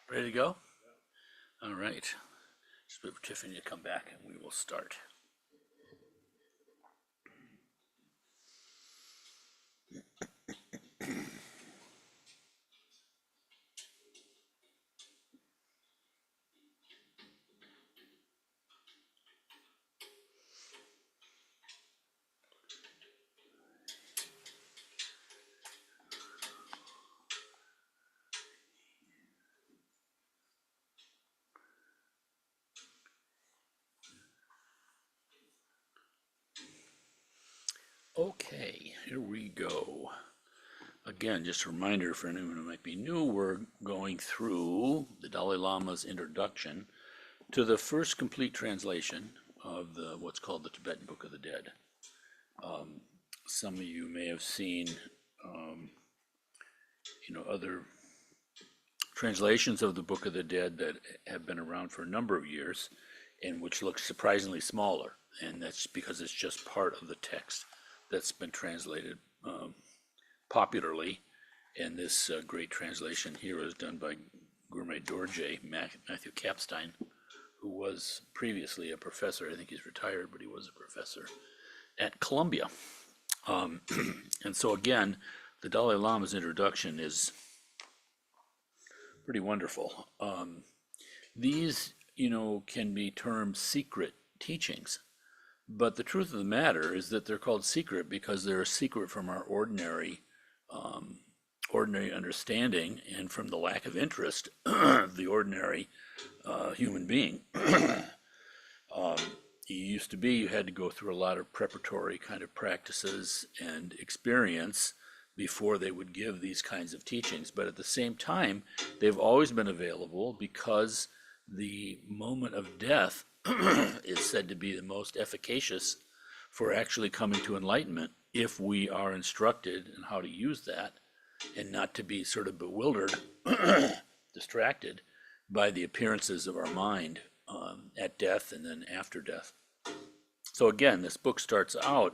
Ready to go? All right. Just wait for Tiffany to come back and we will start. Okay, here we go. Again, just a reminder for anyone who might be new, we're going through the Dalai Lama's introduction to the first complete translation of what's called the Tibetan Book of the Dead. Some of you may have seen, other translations of the Book of the Dead that have been around for a number of years and which look surprisingly smaller. And that's because it's just part of the text that's been translated popularly. And this great translation here is done by Gourmet Dorje, Matthew Kapstein, who was previously a professor. I think he's retired, but he was a professor at Columbia. And so again, the Dalai Lama's introduction is pretty wonderful. These, can be termed secret teachings, but the truth of the matter is that they're called secret because they're a secret from our ordinary understanding and from the lack of interest of the ordinary human being. It used to be you had to go through a lot of preparatory kind of practices and experience before they would give these kinds of teachings. But at the same time, they've always been available because the moment of death is said to be the most efficacious for actually coming to enlightenment if we are instructed in how to use that and not to be sort of bewildered, distracted by the appearances of our mind at death and then after death. So again, this book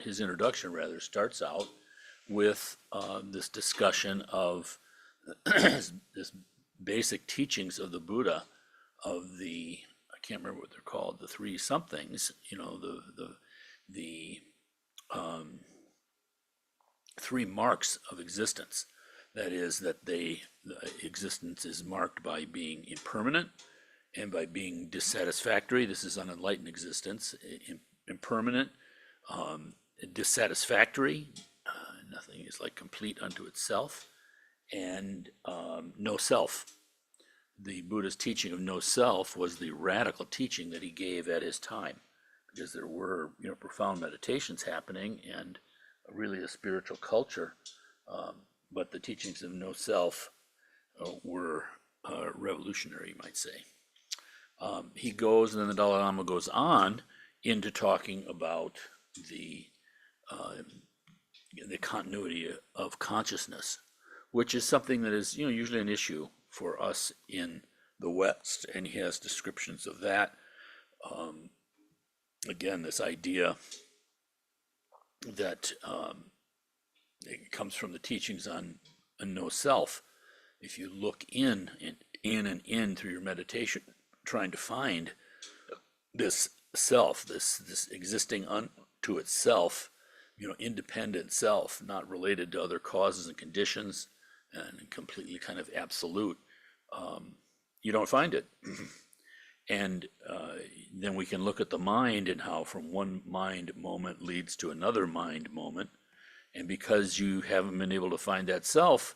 his introduction rather, starts out with this discussion of this basic teachings of the Buddha, of I can't remember what they're called, the three somethings, the three marks of existence. That is, that the existence is marked by being impermanent and by being dissatisfactory. This is unenlightened existence. Impermanent, dissatisfactory, nothing is like complete unto itself, and no self. The Buddha's teaching of no self was the radical teaching that he gave at his time, because there were profound meditations happening and really a spiritual culture, but the teachings of no self were revolutionary, you might say. He goes, and then the Dalai Lama goes on into talking about the continuity of consciousness, which is something that is usually an issue for us in the West, and he has descriptions of that. Again, this idea that it comes from the teachings on no self. If you look in through your meditation, trying to find this self, this existing unto itself, independent self, not related to other causes and conditions, and completely kind of absolute, you don't find it. And then we can look at the mind and how from one mind moment leads to another mind moment. And because you haven't been able to find that self,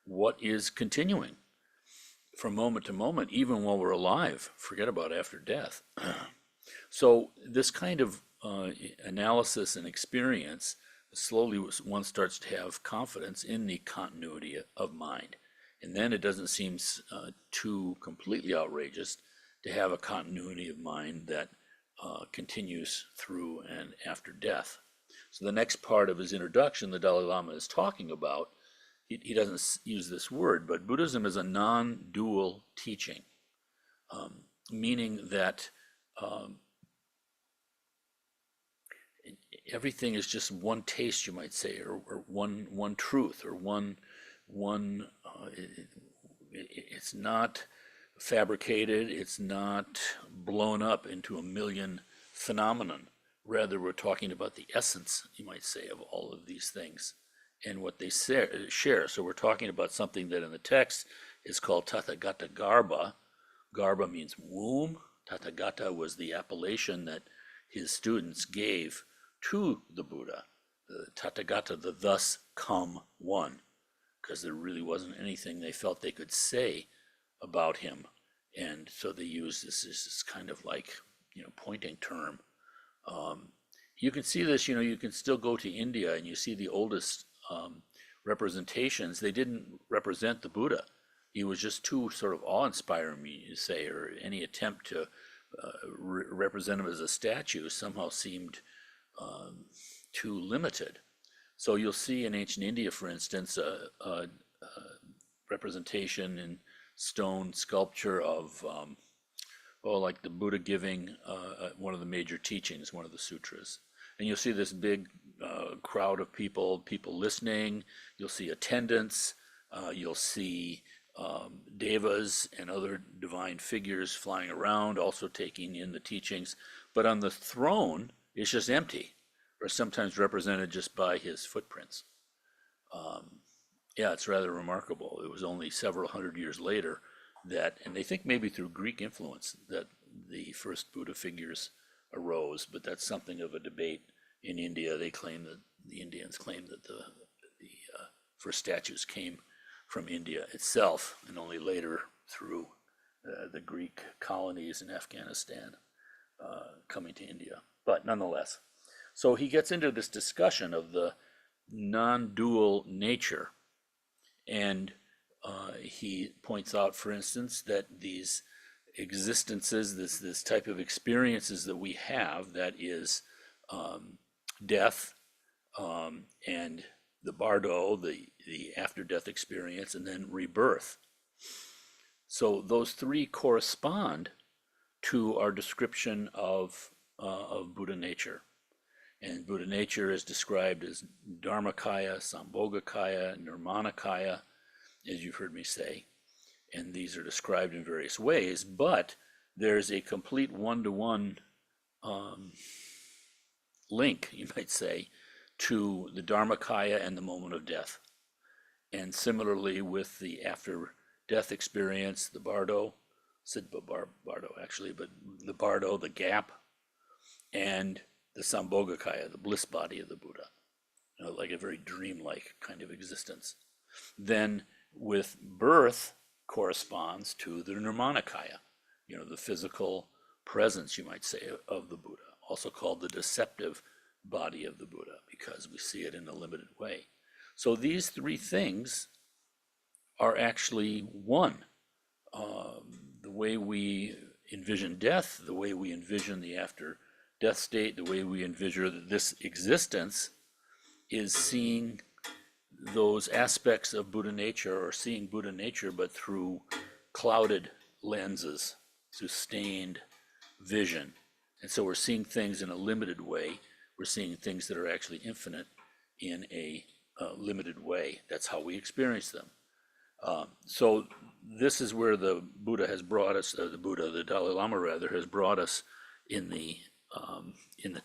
what is continuing from moment to moment, even while we're alive? Forget about after death. So this kind of analysis and experience, slowly one starts to have confidence in the continuity of mind. And then it doesn't seem too completely outrageous to have a continuity of mind that continues through and after death. So the next part of his introduction, the Dalai Lama is talking about, he doesn't use this word, but Buddhism is a non-dual teaching, meaning that everything is just one taste, you might say, or one truth, or one. It's not fabricated, it's not blown up into a million phenomenon. Rather, we're talking about the essence, you might say, of all of these things and what they share. So we're talking about something that in the text is called Tathagata Garbha. Garbha means womb. Tathagata was the appellation that his students gave to the Buddha. The Tathagata, the thus come one, because there really wasn't anything they felt they could say about him. And so they used this kind of like, pointing term. You can see this, you can still go to India and you see the oldest representations. They didn't represent the Buddha. He was just too sort of awe-inspiring, you say, or any attempt to represent him as a statue somehow seemed too limited. So you'll see in ancient India, for instance, a representation in stone sculpture of, like the Buddha giving one of the major teachings, one of the sutras. And you'll see this big crowd of people listening. You'll see attendants. You'll see devas and other divine figures flying around, also taking in the teachings. But on the throne, it's just empty, or sometimes represented just by his footprints. It's rather remarkable. It was only several hundred years later that, and they think maybe through Greek influence, that the first Buddha figures arose, but that's something of a debate in India. The Indians claim that the first statues came from India itself, and only later through the Greek colonies in Afghanistan coming to India. But nonetheless, so he gets into this discussion of the non-dual nature, and he points out, for instance, that these existences, this type of experiences that we have, that is death and the bardo, the after-death experience, and then rebirth. So those three correspond to our description of Buddha nature. And Buddha nature is described as Dharmakaya, Sambhogakaya, Nirmanakaya, as you've heard me say. And these are described in various ways, but there's a complete one-to-one link, you might say, to the Dharmakaya and the moment of death. And similarly with the after-death experience, the bardo, bardo actually, but the bardo, the gap, and the Sambhogakaya, the bliss body of the Buddha, like a very dreamlike kind of existence. Then with birth corresponds to the Nirmanakaya, the physical presence, you might say, of the Buddha, also called the deceptive body of the Buddha, because we see it in a limited way. So these three things are actually one. The way we envision death, the way we envision the after-death state, the way we envision this existence, is seeing those aspects of Buddha nature, or seeing Buddha nature, but through clouded lenses, through stained vision. And so we're seeing things in a limited way. We're seeing things that are actually infinite in a limited way. That's how we experience them. So this is where the Buddha has brought us, the Dalai Lama rather, has brought us in the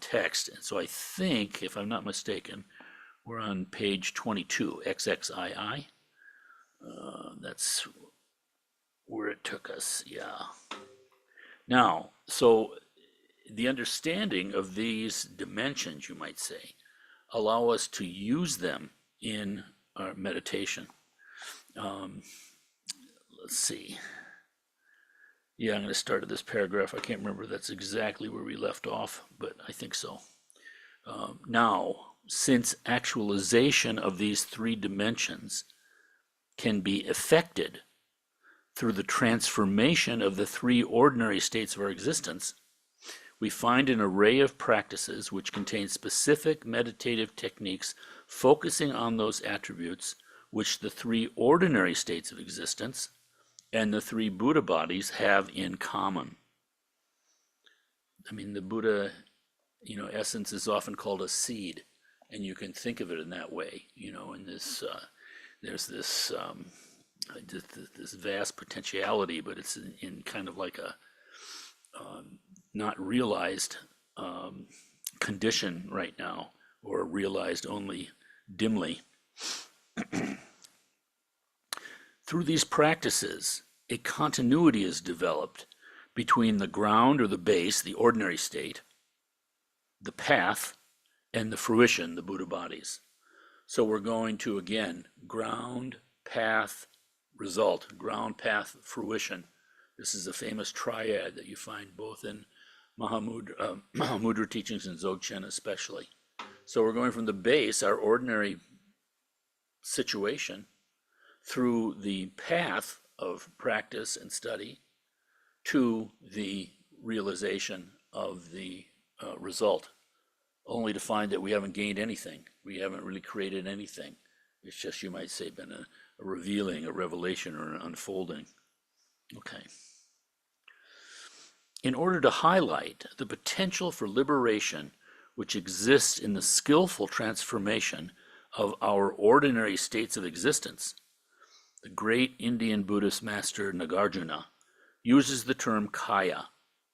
text. And so I think, if I'm not mistaken, we're on page 22, XXII. That's where it took us, yeah. Now, so the understanding of these dimensions, you might say, allow us to use them in our meditation. Let's see. Yeah, I'm going to start at this paragraph. I can't remember that's exactly where we left off, but I think so. Now, since actualization of these three dimensions can be effected through the transformation of the three ordinary states of our existence, we find an array of practices which contain specific meditative techniques focusing on those attributes which the three ordinary states of existence and the three Buddha bodies have in common. I mean, the Buddha, essence is often called a seed, and you can think of it in that way, in this, there's this this vast potentiality, but it's in kind of like a not realized condition right now, or realized only dimly. Through these practices, a continuity is developed between the ground or the base, the ordinary state, the path, and the fruition, the Buddha bodies. So we're going to, again, ground, path, result, ground, path, fruition. This is a famous triad that you find both in Mahamudra teachings and Dzogchen especially. So we're going from the base, our ordinary situation, through the path of practice and study to the realization of the result, only to find that we haven't gained anything. We haven't really created anything. It's just, you might say, been a revealing, a revelation, or an unfolding. Okay. In order to highlight the potential for liberation which exists in the skillful transformation of our ordinary states of existence, the great Indian Buddhist master Nagarjuna uses the term kaya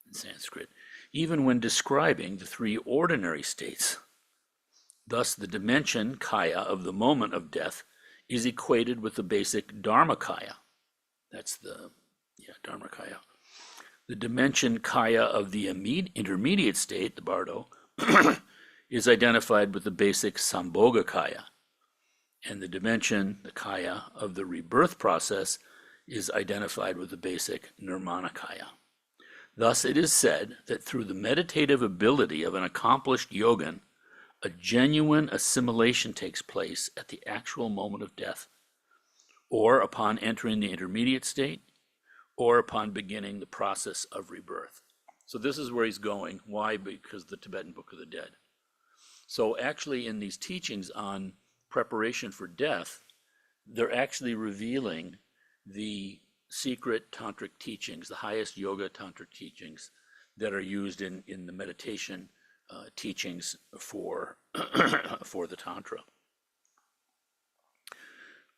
in Sanskrit, even when describing the three ordinary states. Thus, the dimension kaya of the moment of death is equated with the basic dharmakaya. That's the, dharmakaya. The dimension kaya of the intermediate state, the bardo, is identified with the basic sambhogakaya. And the dimension, the kaya, of the rebirth process is identified with the basic nirmanakaya. Thus, it is said that through the meditative ability of an accomplished yogin, a genuine assimilation takes place at the actual moment of death, or upon entering the intermediate state, or upon beginning the process of rebirth. So this is where he's going. Why? Because the Tibetan Book of the Dead. So actually, in these teachings on preparation for death, they're actually revealing the secret tantric teachings, the highest yoga tantric teachings that are used in the meditation teachings for for the tantra.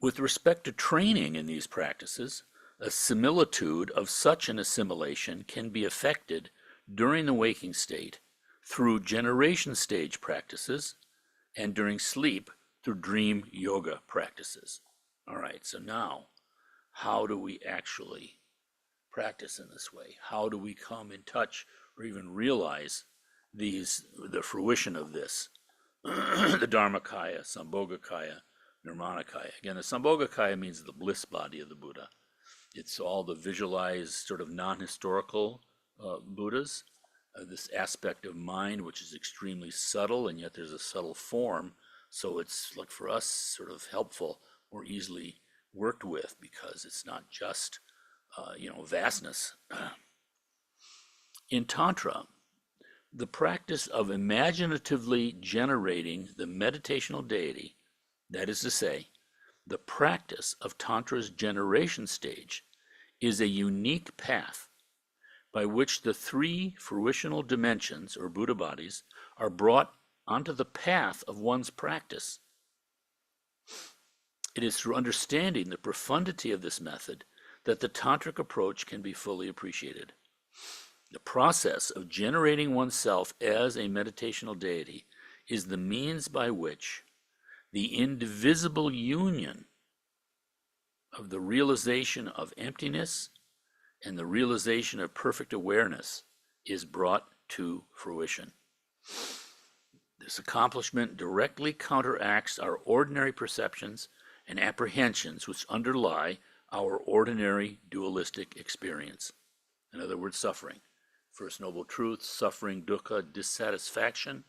With respect to training in these practices, a similitude of such an assimilation can be effected during the waking state through generation stage practices, and during sleep through dream yoga practices. All right, so now, how do we actually practice in this way? How do we come in touch or even realize the fruition of this? The Dharmakaya, Sambhogakaya, Nirmanakaya. Again, the Sambhogakaya means the bliss body of the Buddha. It's all the visualized, sort of non-historical Buddhas, this aspect of mind which is extremely subtle, and yet there's a subtle form. So it's, like, for us, sort of helpful, more easily worked with, because it's not just, vastness. In Tantra, the practice of imaginatively generating the meditational deity, that is to say, the practice of Tantra's generation stage, is a unique path by which the three fruitional dimensions, or Buddha bodies, are brought onto the path of one's practice. It is through understanding the profundity of this method that the tantric approach can be fully appreciated. The process of generating oneself as a meditational deity is the means by which the indivisible union of the realization of emptiness and the realization of perfect awareness is brought to fruition. This accomplishment directly counteracts our ordinary perceptions and apprehensions which underlie our ordinary dualistic experience. In other words, suffering. First Noble Truth, suffering, dukkha, dissatisfaction.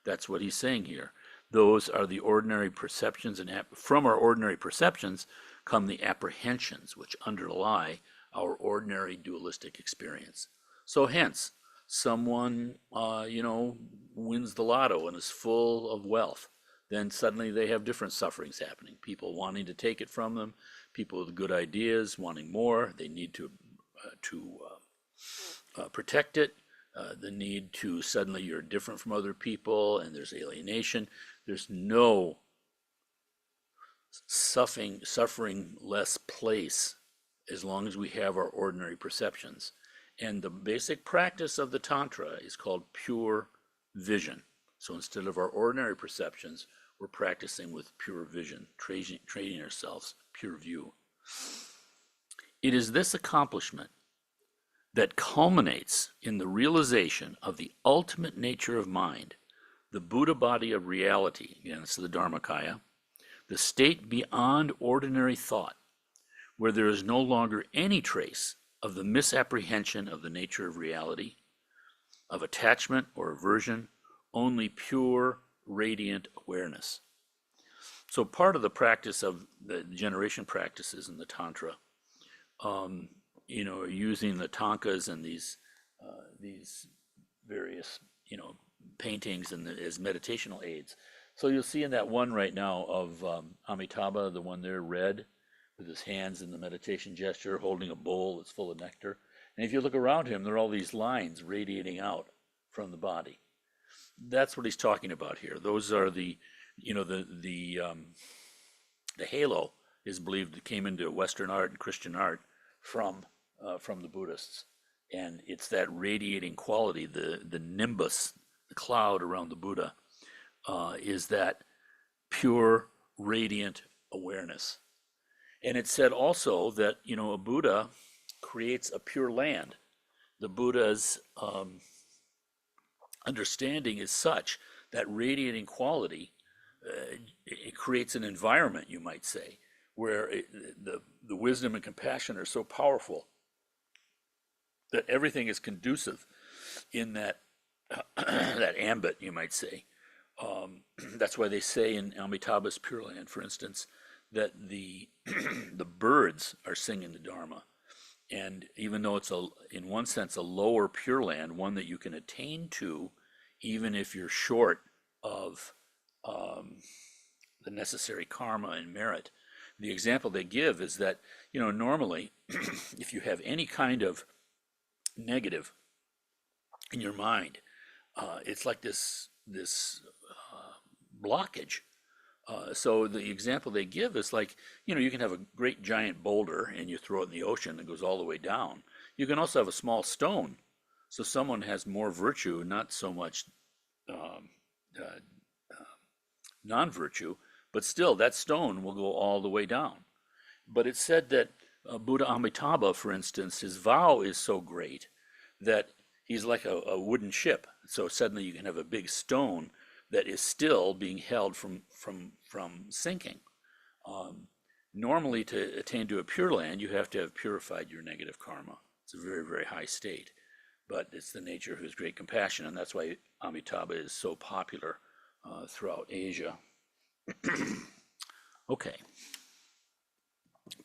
That's what he's saying here. Those are the ordinary perceptions, and from our ordinary perceptions come the apprehensions which underlie our ordinary dualistic experience. So hence, someone, wins the lotto and is full of wealth, then suddenly they have different sufferings happening. People wanting to take it from them, people with good ideas wanting more. They need to protect it. The need to, suddenly you're different from other people, and there's alienation. There's no suffering less place as long as we have our ordinary perceptions. And the basic practice of the Tantra is called pure vision. So instead of our ordinary perceptions, we're practicing with pure vision, training ourselves pure view. It is this accomplishment that culminates in the realization of the ultimate nature of mind, the Buddha body of reality, again, it's the Dharmakaya, the state beyond ordinary thought, where there is no longer any trace of the misapprehension of the nature of reality, of attachment or aversion, only pure, radiant awareness. So part of the practice of the generation practices in the Tantra, using the tankas and these various, paintings and as meditational aids. So you'll see in that one right now of Amitabha, the one there, red, with his hands in the meditation gesture, holding a bowl that's full of nectar. And if you look around him, there are all these lines radiating out from the body. That's what he's talking about here. Those are the halo is believed came into Western art and Christian art from the Buddhists, and it's that radiating quality, the nimbus, the cloud around the Buddha, is that pure, radiant awareness. And it said also that a Buddha creates a pure land. The Buddha's understanding is such that radiating quality it creates an environment, you might say, where the wisdom and compassion are so powerful that everything is conducive in that that ambit, you might say. That's why they say in Amitabha's Pure Land, for instance, that the the birds are singing the Dharma. And even though it's in one sense a lower Pure Land, one that you can attain to, even if you're short of the necessary karma and merit. The example they give is that, normally, if you have any kind of negative in your mind, it's like this blockage. So the example they give is like, you can have a great giant boulder and you throw it in the ocean and it goes all the way down. You can also have a small stone. So someone has more virtue, not so much non-virtue, but still that stone will go all the way down. But it's said that Buddha Amitabha, for instance, his vow is so great that he's like a wooden ship. So suddenly you can have a big stone that is still being held from sinking. Normally, to attain to a pure land, you have to have purified your negative karma. It's a very, very high state, but it's the nature of his great compassion, and that's why Amitabha is so popular throughout Asia. Okay.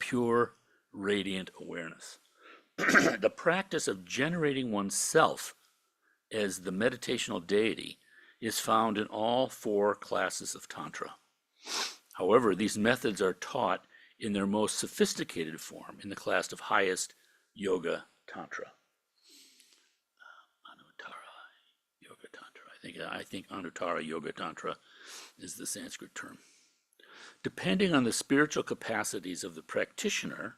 Pure, radiant awareness. The practice of generating oneself as the meditational deity is found in all 4 classes of Tantra. However, these methods are taught in their most sophisticated form in the class of highest Yoga Tantra. Anuttara Yoga Tantra. I think Anuttara Yoga Tantra is the Sanskrit term. Depending on the spiritual capacities of the practitioner,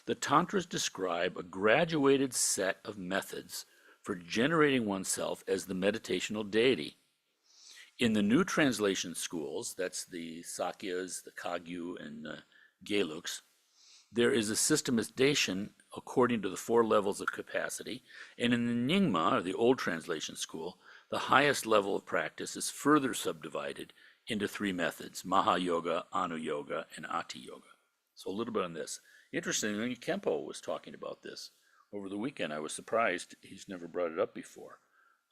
the Tantras describe a graduated set of methods for generating oneself as the meditational deity. In the new translation schools, that's the Sakyas, the Kagyu, and the Geluks, there is a systematization according to the 4 levels of capacity, and in the Nyingma, or the old translation school, the highest level of practice is further subdivided into 3 methods: Maha Yoga, Anu Yoga, and Ati Yoga. So a little bit on this. Interestingly, Kempo was talking about this over the weekend. I was surprised he's never brought it up before.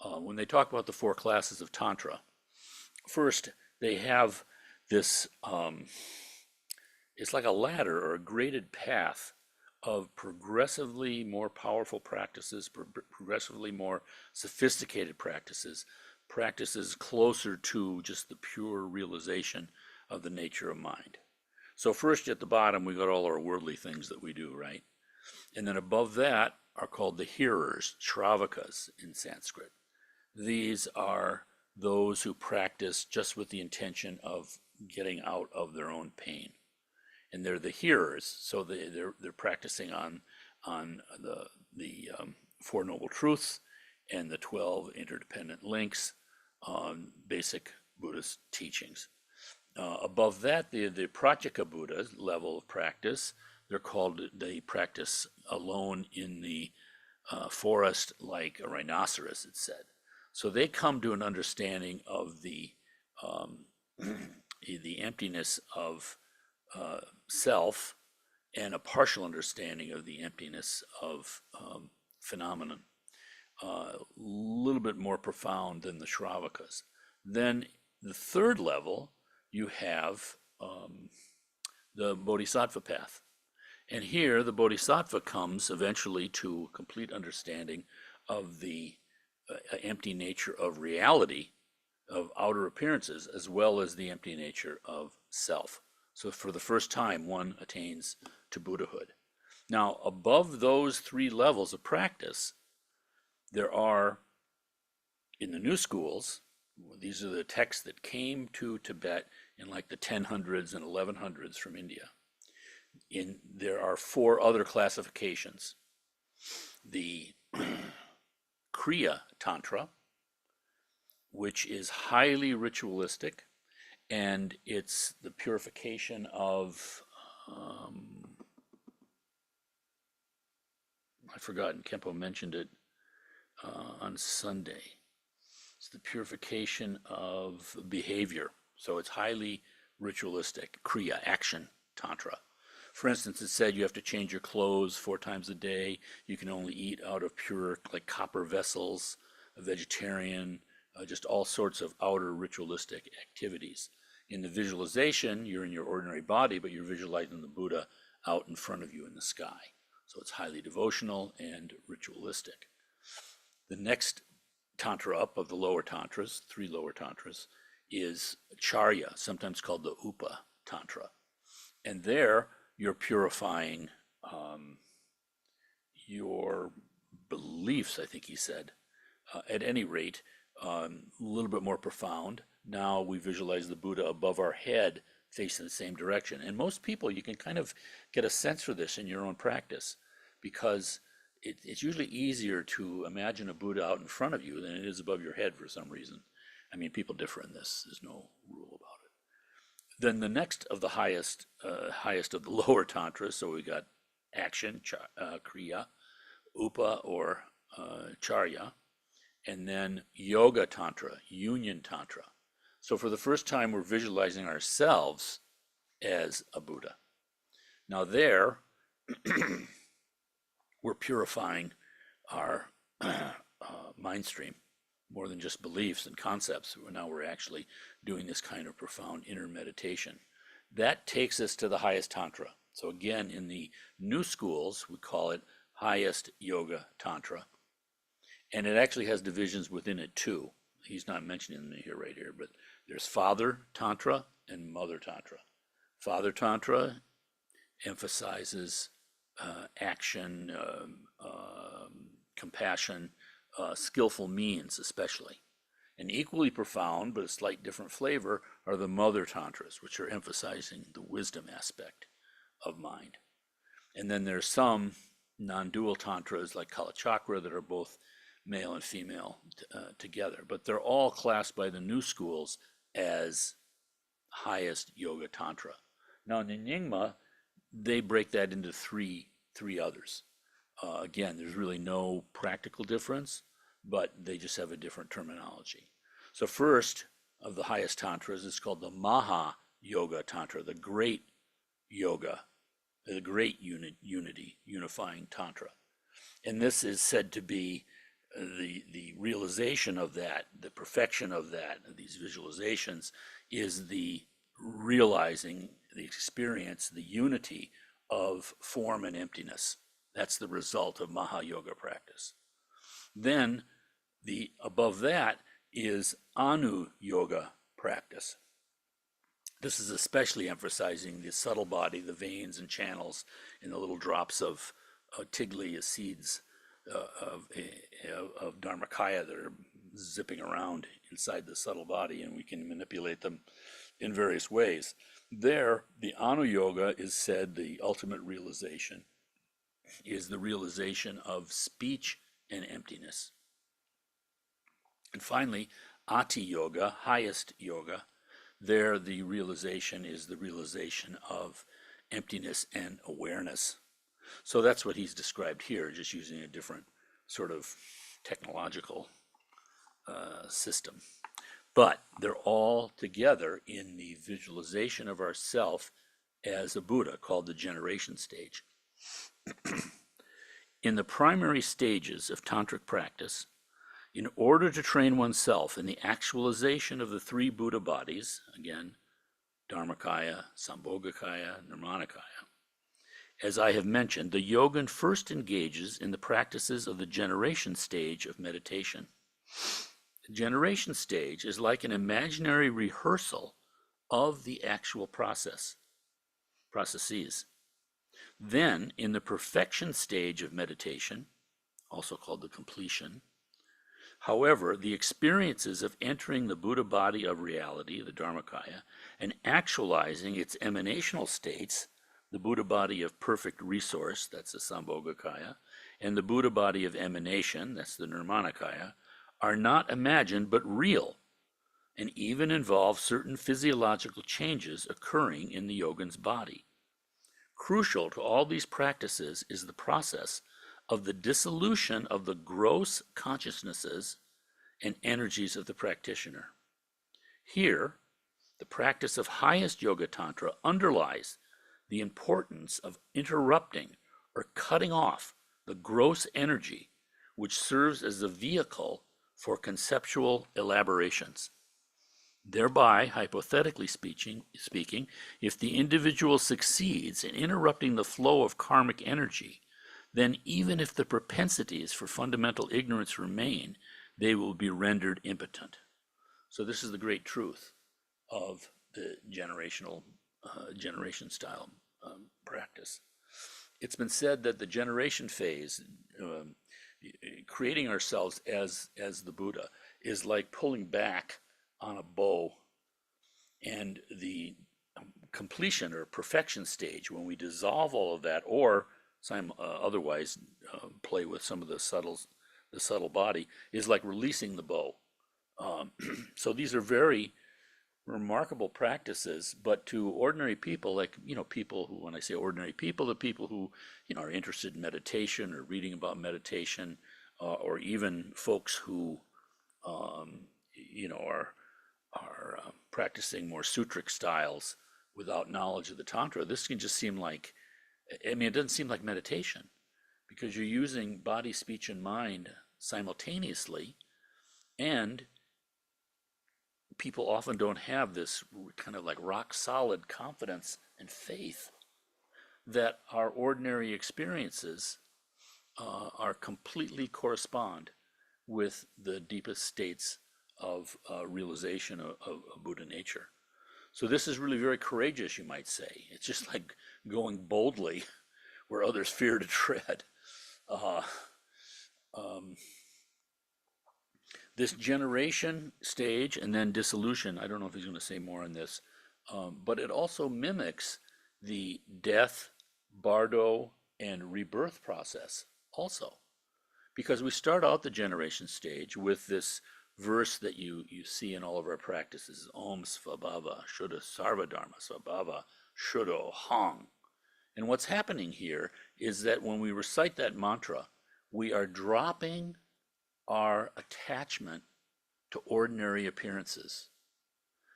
When they talk about the 4 classes of Tantra, first, they have this, it's like a ladder or a graded path of progressively more powerful practices, progressively more sophisticated practices, practices closer to just the pure realization of the nature of mind. So first at the bottom, we got all our worldly things that we do, right? And then above that are called the hearers, Shravakas in Sanskrit. These are those who practice just with the intention of getting out of their own pain. and they're the hearers. So they're practicing on the Four Noble Truths and the 12 interdependent links on basic Buddhist teachings. Above that, the Pratyeka Buddha level of practice, they're called, they practice alone in the forest like a rhinoceros, it's said. So they come to an understanding of the emptiness of self and a partial understanding of the emptiness of phenomenon. A little bit more profound than the Shravakas. Then the third level, you have the Bodhisattva path. And here the Bodhisattva comes eventually to a complete understanding of the empty nature of reality, of outer appearances, as well as the empty nature of self. So for the first time, one attains to Buddhahood. Now, above those three levels of practice, there are, in the new schools, these are the texts that came to Tibet in like the 1000s and 1100s from India. There are four other classifications. The Kriya Tantra, which is highly ritualistic, and it's the purification of, I've forgotten, Khenpo mentioned it on Sunday. It's the purification of behavior. So it's highly ritualistic, Kriya, action Tantra. For instance, it said you have to change your clothes 4 times a day. You can only eat out of pure, like copper vessels, a vegetarian, just all sorts of outer ritualistic activities. In the visualization, you're in your ordinary body, but you're visualizing the Buddha out in front of you in the sky. So it's highly devotional and ritualistic. The next tantra up of the lower tantras, 3 lower tantras, is Charya, sometimes called the Upa Tantra. And there, you're purifying your beliefs, I think he said. At any rate, a little bit more profound. Now we visualize the Buddha above our head, facing the same direction. And most people, you can kind of get a sense for this in your own practice, because it's usually easier to imagine a Buddha out in front of you than it is above your head for some reason. I mean, people differ in this. There's no rule about it. Then the next of the highest of the lower tantras, so we got action, Kriya, Upa or Charya, and then Yoga Tantra, Union Tantra. So for the first time, we're visualizing ourselves as a Buddha. Now there, we're purifying our mind stream, more than just beliefs and concepts. Now we're actually doing this kind of profound inner meditation. That takes us to the highest tantra. So again, in the new schools, we call it highest yoga tantra. And it actually has divisions within it too. He's not mentioning them here right here, but there's father tantra and mother tantra. Father tantra emphasizes action, compassion, skillful means especially. And equally profound, but a slight different flavor, are the mother tantras, which are emphasizing the wisdom aspect of mind. And then there's some non-dual tantras like Kalachakra that are both male and female together, but they're all classed by the new schools as highest yoga tantra. Now in the Nyingma, they break that into three others. Again, there's really no practical difference, but they just have a different terminology. So first of the highest tantras is called the Maha Yoga Tantra, the great yoga, the great unity, unifying tantra. And this is said to be the realization of that, the perfection of that, these visualizations, is the realizing, the experience, the unity of form and emptiness. That's the result of Maha Yoga practice. Then above that is Anu Yoga practice. This is especially emphasizing the subtle body, the veins and channels, and the little drops of tiglia seeds of Dharmakaya that are zipping around inside the subtle body, and we can manipulate them in various ways. There, the Anu Yoga is said the ultimate realization is the realization of speech and emptiness. And finally, Ati Yoga, highest yoga, there the realization is the realization of emptiness and awareness. So that's what he's described here, just using a different sort of technological system. But they're all together in the visualization of ourself as a Buddha, called the generation stage. In the primary stages of tantric practice, in order to train oneself in the actualization of the three Buddha bodies, again, Dharmakaya, Sambhogakaya, Nirmanakaya, as I have mentioned, the yogin first engages in the practices of the generation stage of meditation. The generation stage is like an imaginary rehearsal of the actual processes. Then, in the perfection stage of meditation, also called the completion, however, the experiences of entering the Buddha body of reality, the Dharmakaya, and actualizing its emanational states, the Buddha body of perfect resource, that's the Sambhogakaya, and the Buddha body of emanation, that's the Nirmanakaya, are not imagined but real, and even involve certain physiological changes occurring in the yogin's body. Crucial to all these practices is the process of the dissolution of the gross consciousnesses and energies of the practitioner. Here, the practice of highest Yoga Tantra underlies the importance of interrupting or cutting off the gross energy which serves as a vehicle for conceptual elaborations. Thereby, hypothetically speaking, if the individual succeeds in interrupting the flow of karmic energy, then even if the propensities for fundamental ignorance remain, they will be rendered impotent. So this is the great truth of the generation style practice. It's been said that the generation phase, creating ourselves as the Buddha, is like pulling back on a bow, and the completion or perfection stage, when we dissolve all of that, or otherwise play with some of the subtle body, is like releasing the bow. So these are very remarkable practices, but to ordinary people, like, people who, when I say ordinary people, the people who, are interested in meditation or reading about meditation, or even folks who, are practicing more sutric styles without knowledge of the Tantra, this can just seem like, it doesn't seem like meditation, because you're using body, speech, and mind simultaneously, and people often don't have this kind of like rock solid confidence and faith that our ordinary experiences are completely correspond with the deepest states of realization of Buddha nature. So this is really very courageous, you might say. It's just like going boldly where others fear to tread. This generation stage and then dissolution, I don't know if he's going to say more on this, but it also mimics the death, bardo, and rebirth process also. Because we start out the generation stage with this verse that you see in all of our practices, Om Svabhava, Shuddha Sarvadharma Svabhava, Shuddho Hang. And what's happening here is that when we recite that mantra, we are dropping our attachment to ordinary appearances.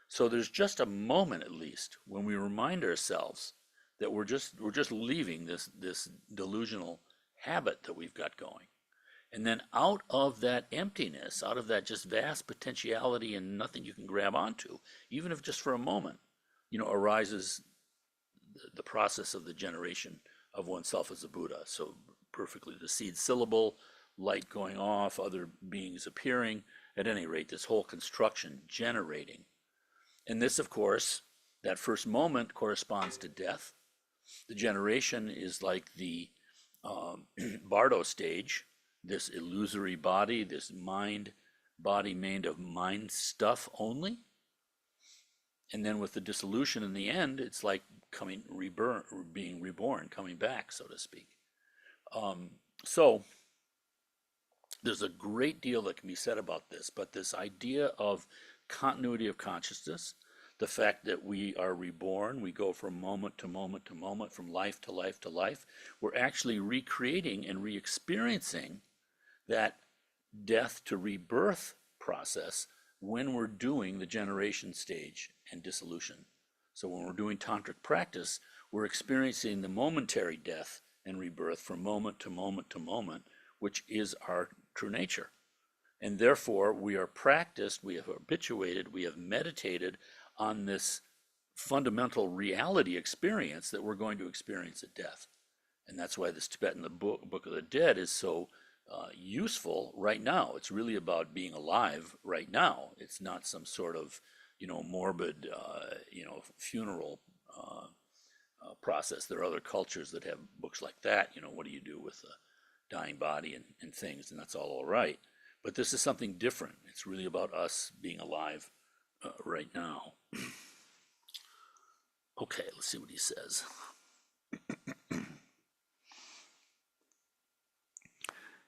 So there's just a moment, at least, when we remind ourselves that we're just leaving this delusional habit that we've got going. And then out of that emptiness, out of that just vast potentiality and nothing you can grab onto, even if just for a moment, arises the process of the generation of oneself as a Buddha. So perfectly, the seed syllable, light going off, other beings appearing, at any rate, this whole construction generating. And this, of course, that first moment corresponds to death. The generation is like the bardo stage, this illusory body, this body made of mind stuff only. And then with the dissolution in the end, it's like being reborn, coming back, so to speak. So there's a great deal that can be said about this, but this idea of continuity of consciousness, the fact that we are reborn, we go from moment to moment to moment, from life to life to life, we're actually recreating and re-experiencing that death to rebirth process when we're doing the generation stage and dissolution. So when we're doing tantric practice, we're experiencing the momentary death and rebirth from moment to moment to moment, which is our true nature. And therefore, we are practiced, we have habituated, we have meditated on this fundamental reality experience that we're going to experience at death. And that's why this Tibetan Book of the Dead is so useful right now. It's really about being alive right now. It's not some sort of, morbid, funeral process. There are other cultures that have books like that. What do you do with a dying body and things, and that's all right. But this is something different. It's really about us being alive right now. Okay, let's see what he says.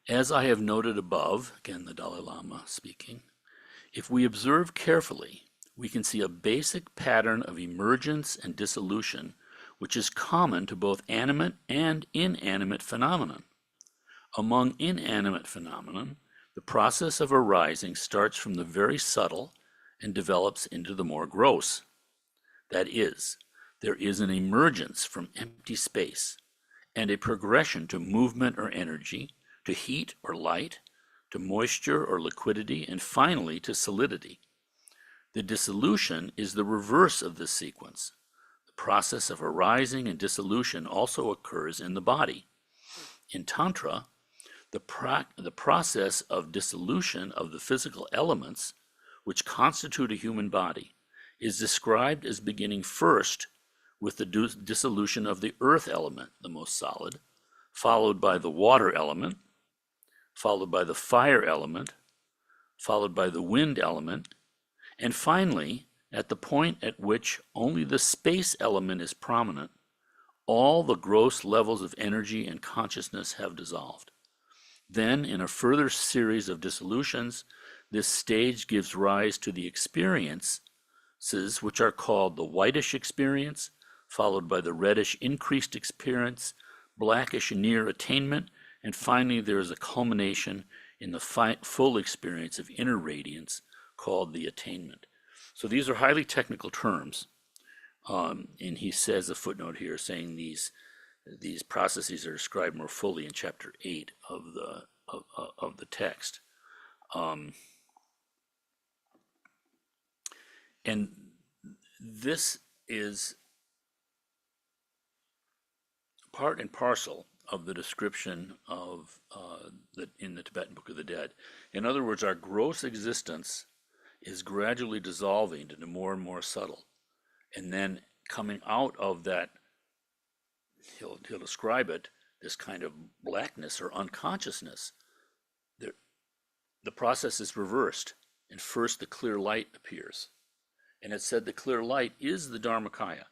As I have noted above, again the Dalai Lama speaking, if we observe carefully, we can see a basic pattern of emergence and dissolution which is common to both animate and inanimate phenomenon. Among inanimate phenomenon, the process of arising starts from the very subtle and develops into the more gross. That is, there is an emergence from empty space and a progression to movement or energy, to heat or light, to moisture or liquidity, and finally to solidity. The dissolution is the reverse of this sequence. The process of arising and dissolution also occurs in the body. In Tantra, the process of dissolution of the physical elements which constitute a human body is described as beginning first with the dissolution of the earth element, the most solid, followed by the water element, followed by the fire element, followed by the wind element, and finally, at the point at which only the space element is prominent, all the gross levels of energy and consciousness have dissolved. Then, in a further series of dissolutions, this stage gives rise to the experiences which are called the whitish experience, followed by the reddish increased experience, blackish near attainment, and finally there is a culmination in the full experience of inner radiance called the attainment. So these are highly technical terms, and he says a footnote here saying these processes are described more fully in chapter 8 of the text. And this is part and parcel of the description of in the Tibetan Book of the Dead. In other words, our gross existence is gradually dissolving into more and more subtle. And then coming out of that, he'll describe it, this kind of blackness or unconsciousness. The process is reversed, and first the clear light appears. And it said the clear light is the Dharmakaya.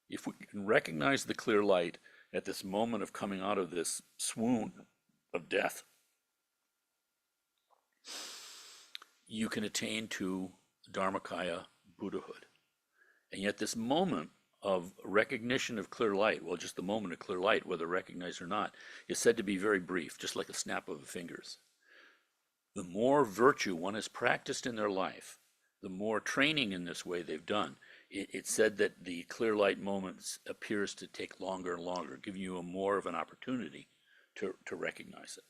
If we can recognize the clear light at this moment of coming out of this swoon of death, you can attain to Dharmakaya Buddhahood. And yet this moment of recognition of clear light, well, just the moment of clear light, whether recognized or not, is said to be very brief, just like a snap of the fingers. The more virtue one has practiced in their life, the more training in this way they've done. It's said that the clear light moments appears to take longer and longer, giving you more of an opportunity to recognize it.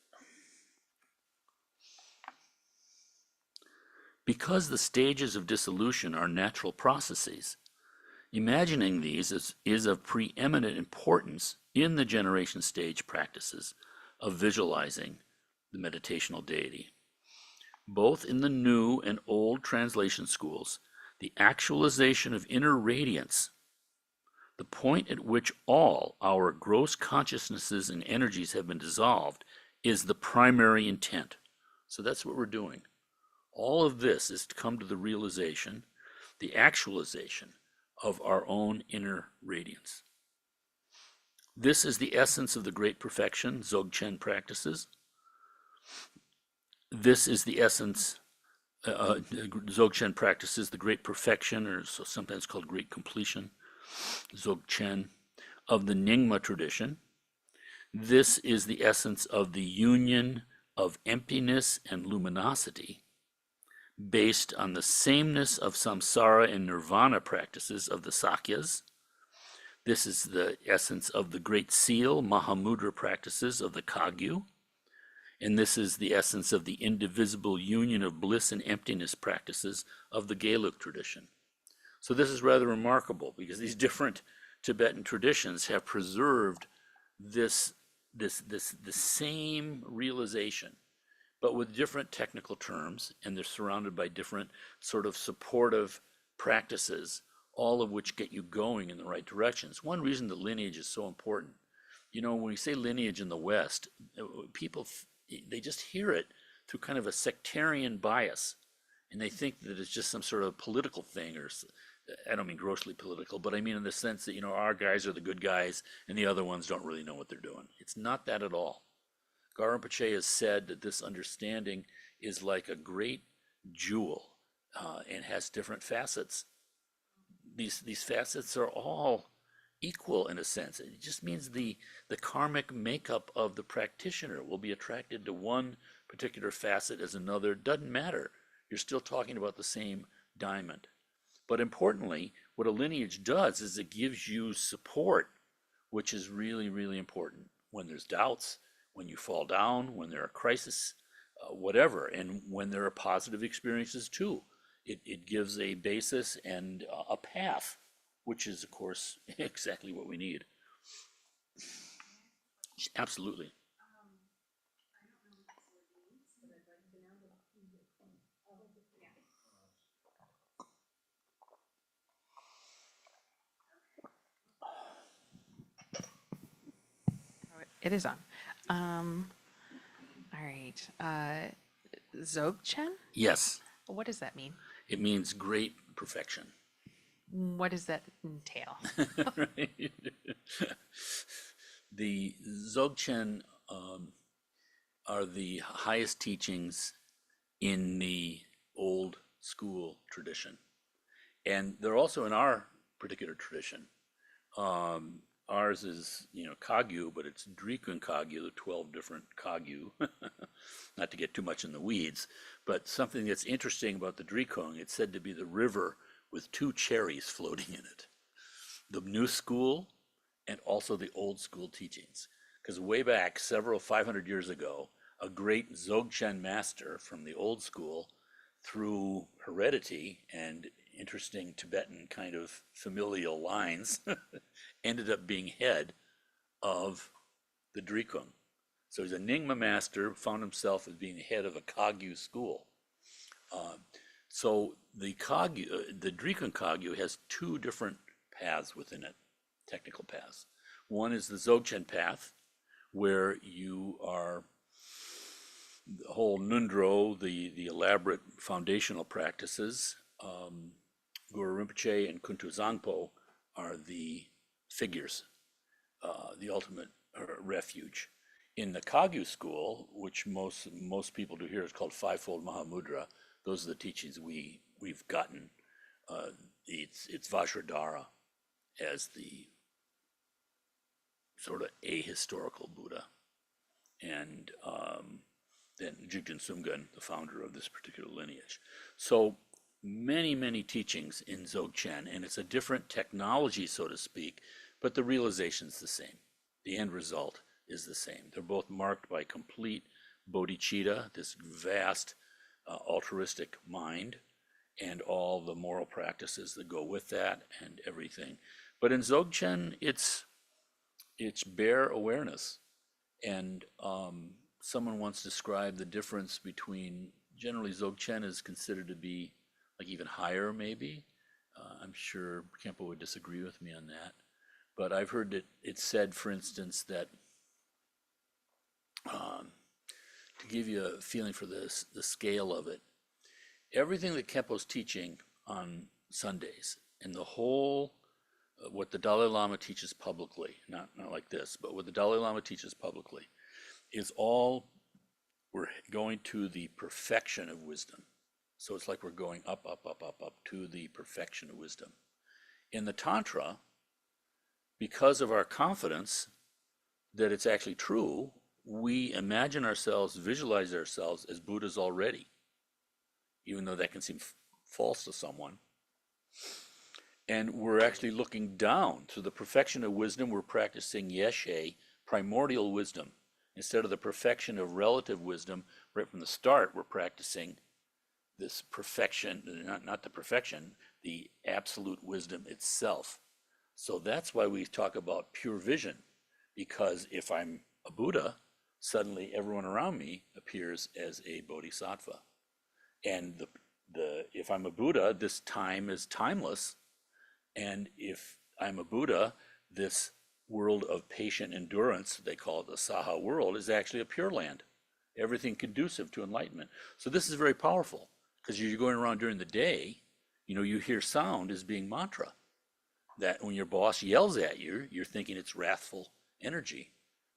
Because the stages of dissolution are natural processes, imagining these is of preeminent importance in the generation stage practices of visualizing the meditational deity. Both in the new and old translation schools, the actualization of inner radiance, the point at which all our gross consciousnesses and energies have been dissolved, is the primary intent. So that's what we're doing. All of this is to come to the realization, the actualization of our own inner radiance. This is the essence of the great perfection Dzogchen practices. This is the essence, Dzogchen practices the great perfection, or so sometimes called great completion, Dzogchen, of the Nyingma tradition. This is the essence of the union of emptiness and luminosity based on the sameness of samsara and nirvana practices of the Sakyas. This is the essence of the Great Seal, Mahamudra practices of the Kagyu. And this is the essence of the indivisible union of bliss and emptiness practices of the Gelug tradition. So this is rather remarkable because these different Tibetan traditions have preserved the same realization, but with different technical terms, and they're surrounded by different sort of supportive practices, all of which get you going in the right directions. One reason that lineage is so important, when we say lineage in the West, people, they just hear it through kind of a sectarian bias, and they think that it's just some sort of political thing, or I don't mean grossly political, but I mean in the sense that, our guys are the good guys and the other ones don't really know what they're doing. It's not that at all. Gaur Rinpoche has said that this understanding is like a great jewel and has different facets. These facets are all equal in a sense. It just means the karmic makeup of the practitioner will be attracted to one particular facet as another. Doesn't matter. You're still talking about the same diamond. But importantly, what a lineage does is it gives you support, which is really, really important when there's doubts, when you fall down, when there are crises, whatever, and when there are positive experiences too. It gives a basis and a path, which is, of course, exactly what we need. Absolutely. It is on. All right. Dzogchen? Yes, What does that mean? it means great perfection. What does that entail? Right? The Dzogchen are the highest teachings in the old school tradition. And they're also in our particular tradition. Ours is, Kagyu, but it's Drikung Kagyu, the 12 different Kagyu. Not to get too much in the weeds, but something that's interesting about the Drikung, it's said to be the river with two cherries floating in it. The new school and also the old school teachings. Because way back, several 500 years ago, a great Dzogchen master from the old school, through heredity and interesting Tibetan kind of familial lines, ended up being head of the Drikung. So he's a Nyingma master, found himself as being head of a Kagyu school. So the Drikung Kagyu has two different paths within it, technical paths. One is the Dzogchen path, where you are the whole Nundro, the elaborate foundational practices. Guru Rinpoche and Kuntu Zangpo are the figures, the ultimate refuge. In the Kagyu school, which most people do here, is called Fivefold Mahamudra. Those are the teachings we've gotten. It's Vajradhara as the sort of ahistorical Buddha, and then Jigten Sumgön, the founder of this particular lineage. So many teachings in Dzogchen, and it's a different technology, so to speak, but the realization's the same. The end result is the same. They're both marked by complete bodhicitta, this vast altruistic mind, and all the moral practices that go with that and everything. But in Dzogchen, it's bare awareness. And someone once described the difference between, generally Dzogchen is considered to be like even higher maybe. I'm sure Kempo would disagree with me on that. But I've heard it said, for instance, that to give you a feeling for the scale of it, everything that Kempo's teaching on Sundays And the whole, what the Dalai Lama teaches publicly, not like this, but what the Dalai Lama teaches publicly is all, we're going to the perfection of wisdom. So it's like we're going up, up, up, up, up to the perfection of wisdom. In the Tantra, because of our confidence that it's actually true, we imagine ourselves, visualize ourselves as Buddhas already, even though that can seem false to someone. And we're actually looking down to the perfection of wisdom. We're practicing Yeshe, primordial wisdom. Instead of the perfection of relative wisdom, right from the start, we're practicing this perfection, not the perfection, the absolute wisdom itself. So that's why we talk about pure vision, because if I'm a Buddha, suddenly everyone around me appears as a bodhisattva. And if I'm a Buddha, this time is timeless. And if I'm a Buddha, this world of patient endurance, they call it the Saha world, is actually a pure land. Everything conducive to enlightenment. So this is very powerful, because you're going around during the day, you hear sound as being mantra. That when your boss yells at you, you're thinking it's wrathful energy,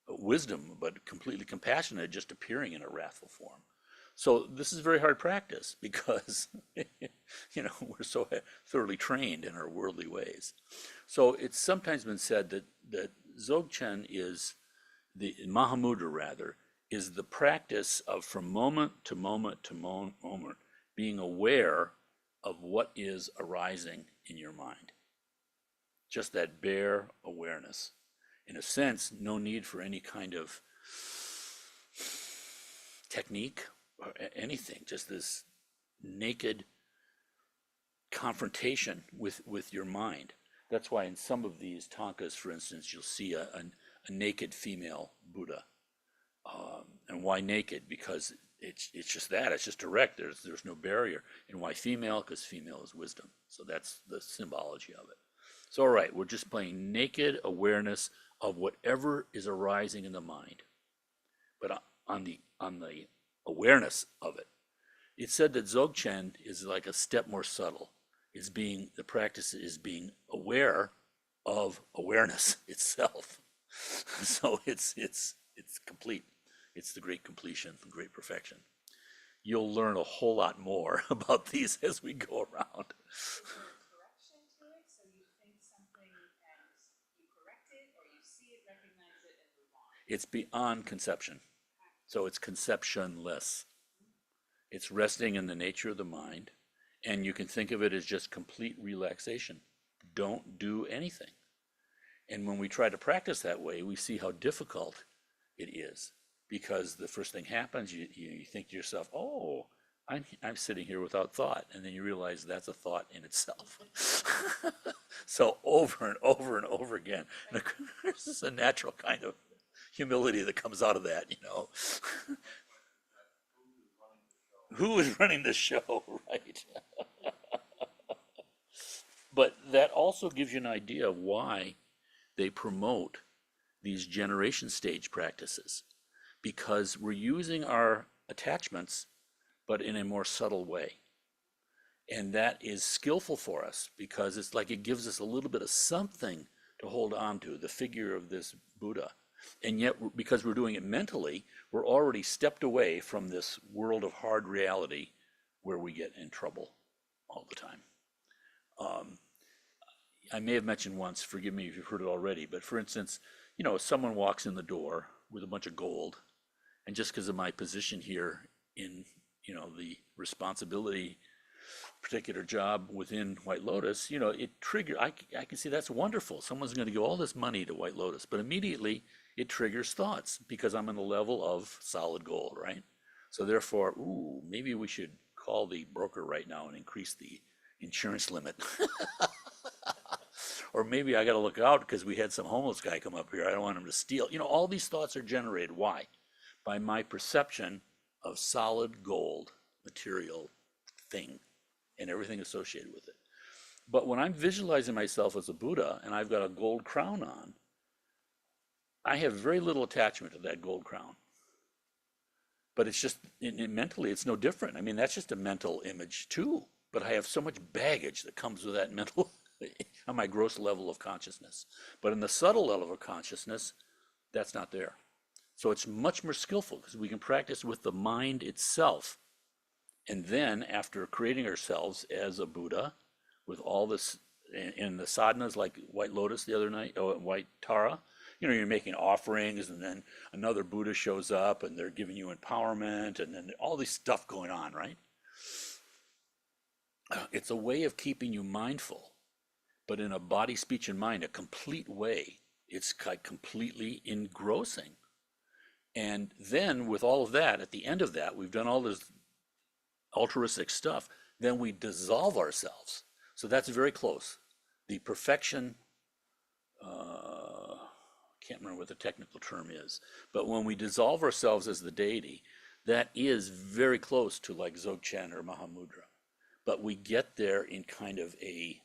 but wisdom, but completely compassionate, just appearing in a wrathful form. So this is very hard practice because, we're so thoroughly trained in our worldly ways. So it's sometimes been said that Dzogchen is, the Mahamudra rather, is the practice of from moment to moment to moment being aware of what is arising in your mind. Just that bare awareness. In a sense, no need for any kind of technique or anything, just this naked confrontation with your mind. That's why in some of these tankas, for instance, you'll see a naked female Buddha. And why naked? Because it's just that, it's just direct, there's no barrier. And why female? Because female is wisdom. So that's the symbology of it. So all right, we're just playing naked awareness of whatever is arising in the mind, but on the awareness of it. It's said that Dzogchen is like a step more subtle. The practice is being aware of awareness itself. So it's complete. It's the great completion, the great perfection. You'll learn a whole lot more about these as we go around. Correction to it, so you think something and you correct it, or you see it, recognize it, and move on. It's beyond conception. So it's conceptionless. It's resting in the nature of the mind, and you can think of it as just complete relaxation. Don't do anything. And when we try to practice that way, we see how difficult it is, because the first thing happens, you think to yourself, oh, I'm sitting here without thought, and then you realize that's a thought in itself. So over and over and over again, and of course, this is a natural kind of humility that comes out of that, Who is running the show, right? But that also gives you an idea of why they promote these generation stage practices, because we're using our attachments, but in a more subtle way. And that is skillful for us, because it's like it gives us a little bit of something to hold on to, the figure of this Buddha. And yet, because we're doing it mentally, we're already stepped away from this world of hard reality where we get in trouble all the time. I may have mentioned once, forgive me if you've heard it already, but for instance, if someone walks in the door with a bunch of gold, and just because of my position here in, the responsibility, particular job within White Lotus, it triggered, I can see that's wonderful. Someone's going to give all this money to White Lotus, but immediately it triggers thoughts because I'm on the level of solid gold, right? So therefore, maybe we should call the broker right now and increase the insurance limit. Or maybe I got to look out because we had some homeless guy come up here. I don't want him to steal. All these thoughts are generated. Why? By my perception of solid gold material thing and everything associated with it. But when I'm visualizing myself as a Buddha and I've got a gold crown on, I have very little attachment to that gold crown. But it's just, mentally, it's no different. I mean, that's just a mental image too. But I have so much baggage that comes with that mental on my gross level of consciousness. But in the subtle level of consciousness, that's not there. So it's much more skillful because we can practice with the mind itself. And then after creating ourselves as a Buddha with all this in the sadhanas like White Lotus the other night, White Tara, you're making offerings and then another Buddha shows up and they're giving you empowerment and then all this stuff going on, right? It's a way of keeping you mindful, but in a body, speech, and mind, a complete way. It's like completely engrossing. And then with all of that, at the end of that, we've done all this altruistic stuff, then we dissolve ourselves. So that's very close. The perfection, can't remember what the technical term is, but when we dissolve ourselves as the deity, that is very close to like Dzogchen or Mahamudra. But we get there in kind of a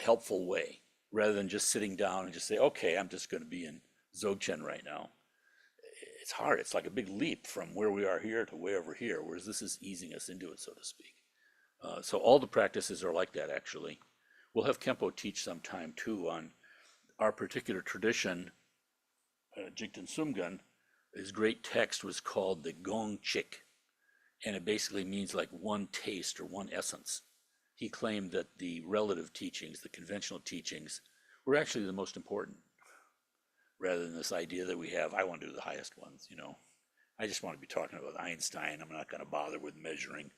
helpful way, rather than just sitting down and just say, okay, I'm just going to be in Dzogchen right now. It's hard. It's like a big leap from where we are here to way over here, whereas this is easing us into it, so to speak. So all the practices are like that, actually. We'll have Kempo teach sometime, too, on our particular tradition. Jigten Sumgun, his great text was called the Gong Chik, and it basically means like one taste or one essence. He claimed that the relative teachings, the conventional teachings, were actually the most important, rather than this idea that we have, I want to do the highest ones, I just want to be talking about Einstein. I'm not going to bother with measuring,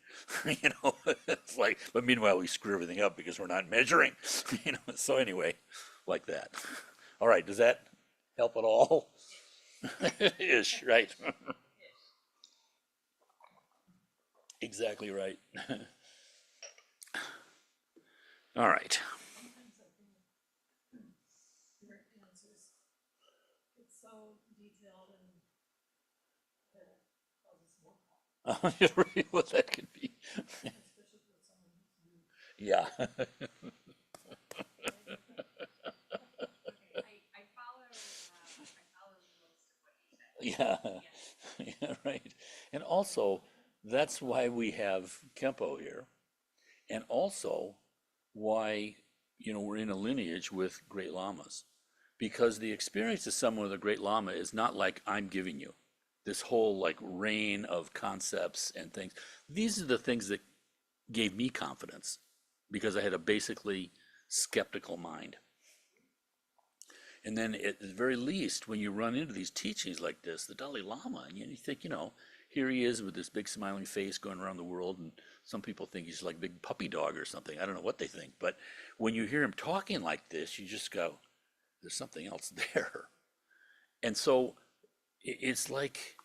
It's like, but meanwhile we screw everything up because we're not measuring, So anyway, like that. All right, does that help at all? Ish, right? Exactly right. All right. Your answers, it's so detailed and that it causes more problem, What that could be. especially for someone who's new. Yeah. I follow most of what you said. Yeah. Yes. Yeah, right. And also, that's why we have Kempo here. And also why, we're in a lineage with great lamas. Because the experience of someone with a great lama is not like I'm giving you this whole like rain of concepts and things. These are the things that gave me confidence because I had a basically skeptical mind. And then at the very least, when you run into these teachings like this, the Dalai Lama, and you think, here he is with this big smiling face going around the world, and some people think he's like a big puppy dog or something. I don't know what they think, but when you hear him talking like this, you just go, there's something else there. And so it's like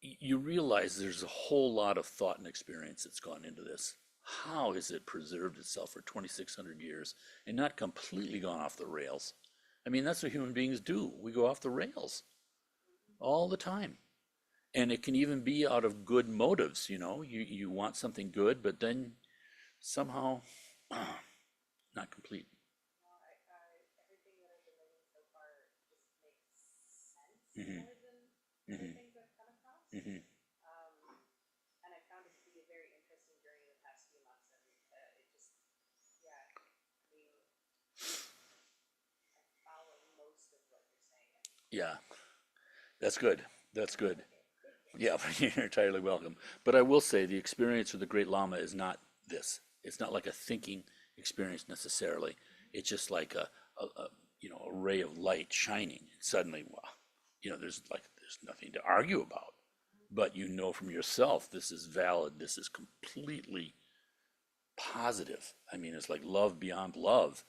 you realize there's a whole lot of thought and experience that's gone into this. How has it preserved itself for 2,600 years and not completely gone off the rails? I mean, that's what human beings do. We go off the rails all the time. And it can even be out of good motives, you want something good, but then somehow not complete. No, everything that I've been learning so far just makes sense Mhm. more than other Mhm. things I've come across. Mhm. And I found it to be a very interesting journey the past few months. And it just, yeah, I mean, I follow most of what you're saying. Yeah, that's good. That's good. Yeah, you're entirely welcome. But I will say the experience with the Great Lama is not this. It's not like a thinking experience necessarily. It's just like a ray of light shining. And suddenly, wow, there's nothing to argue about. But from yourself, this is valid. This is completely positive. I mean, it's like love beyond love.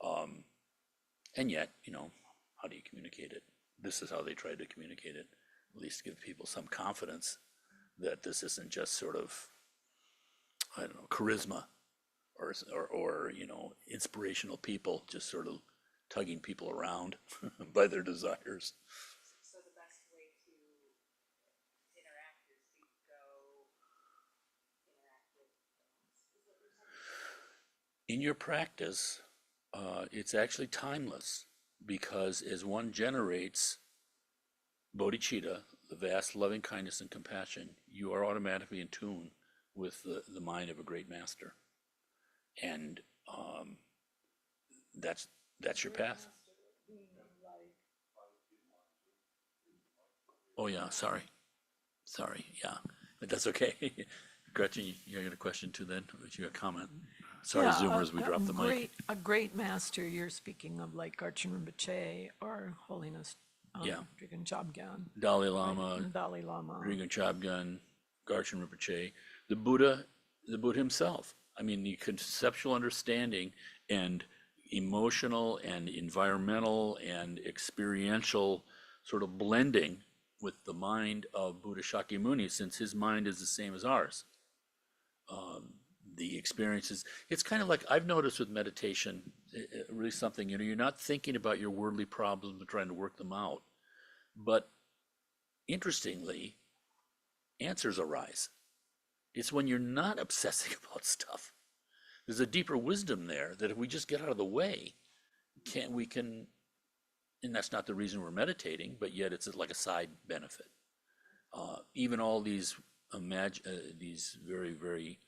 And yet, how do you communicate it? This is how they tried to communicate it. At least give people some confidence that this isn't just sort of, I don't know, charisma or inspirational people just sort of tugging people around by their desires. So the best way to interact is to go interact with friends, is what you're saying? In your practice, it's actually timeless because as one generates bodhicitta, the vast loving kindness and compassion, you are automatically in tune with the mind of a great master. And That's your path. Oh, yeah, sorry. Yeah, but that's okay. Gretchen, you got a question too then? You got a comment? Sorry, Yeah, Zoomers, we dropped the mic. A great master, you're speaking of like Garchen Rinpoche or Holiness Yeah. Drigan Jobgan, Dalai Lama, Dalai Lama. Rinpoche Chobgun, Garchen Rinpoche, the Buddha himself. I mean, the conceptual understanding and emotional and environmental and experiential sort of blending with the mind of Buddha Shakyamuni, since his mind is the same as ours. The experiences, it's kind of like I've noticed with meditation, really something, you're not thinking about your worldly problems and trying to work them out. But interestingly, answers arise. It's when you're not obsessing about stuff. There's a deeper wisdom there that if we just get out of the way, we can, and that's not the reason we're meditating, but yet it's like a side benefit. Even all these very, very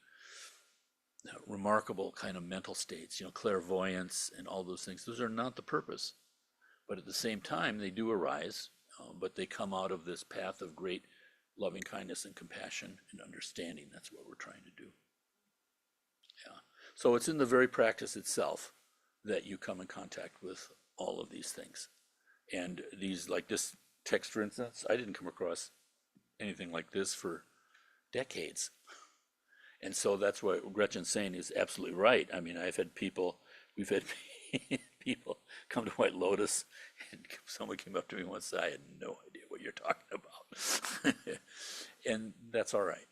remarkable kind of mental states, clairvoyance and all those things, those are not the purpose. But at the same time, they do arise, but they come out of this path of great loving kindness and compassion and understanding. That's what we're trying to do. Yeah. So it's in the very practice itself that you come in contact with all of these things. And these, like this text, for instance, I didn't come across anything like this for decades. And so that's what Gretchen's saying is absolutely right. I mean, we've had people come to White Lotus, and someone came up to me once, I had no idea what you're talking about. And that's all right.